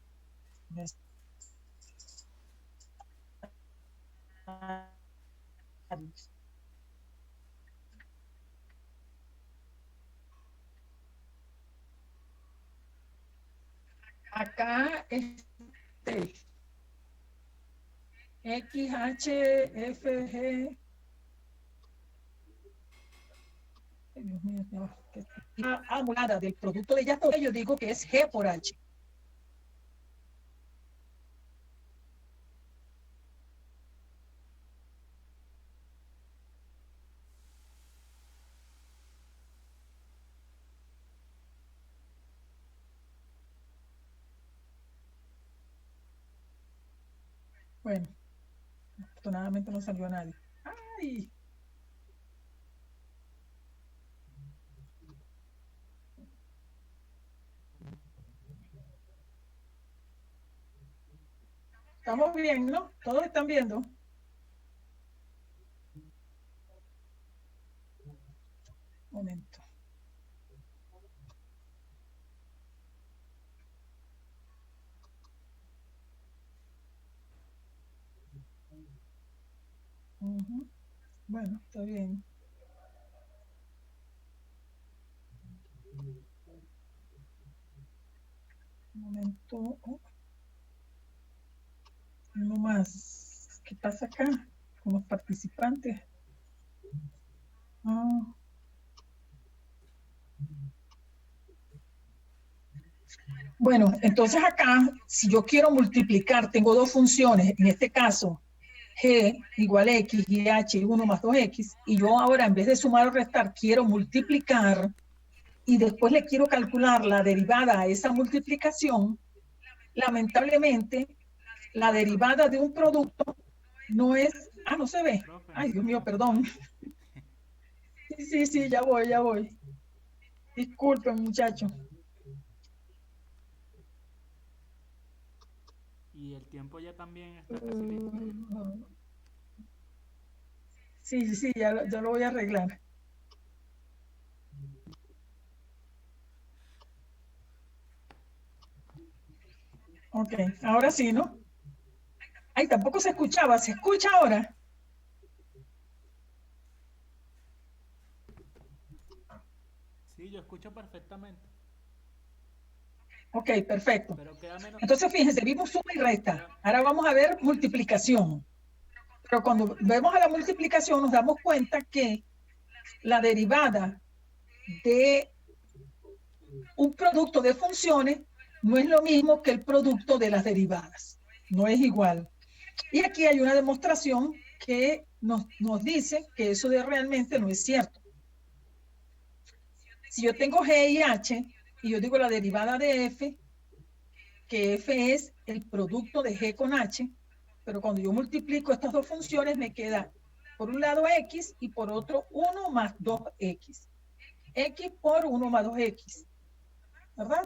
acá X, H, F, G. Dios mío, la acumulada del producto de Yato, yo digo que es G por H. Bueno, afortunadamente no salió nadie. ¡Ay! Estamos bien, ¿no? Todos están viendo. Momento. Bueno, está bien. Un momento. Uno más. ¿Qué pasa acá con los participantes? Bueno, entonces acá, si yo quiero multiplicar, tengo dos funciones, en este caso, g igual a x y h 1 más 2x, y yo ahora en vez de sumar o restar, quiero multiplicar, y después le quiero calcular la derivada a esa multiplicación, lamentablemente, la derivada de un producto no es... Ah, no se ve. Ay, Dios mío, perdón. Sí, ya voy. Disculpen, muchachos. Y el tiempo ya también está casi listo. Sí, ya lo voy a arreglar. Ok, ahora sí, ¿no? Ay, tampoco se escuchaba. ¿Se escucha ahora? Sí, yo escucho perfectamente. Ok, perfecto. Pero queda menos... Entonces, fíjense, vimos suma y resta. Ahora vamos a ver multiplicación. Pero cuando vemos a la multiplicación nos damos cuenta que la derivada de un producto de funciones no es lo mismo que el producto de las derivadas. No es igual. Y aquí hay una demostración que nos dice que eso realmente no es cierto. Si yo tengo g y h, y yo digo la derivada de f, que f es el producto de g con h, pero cuando yo multiplico estas dos funciones me queda por un lado x y por otro 1 más 2x. X por 1 más 2x, ¿verdad?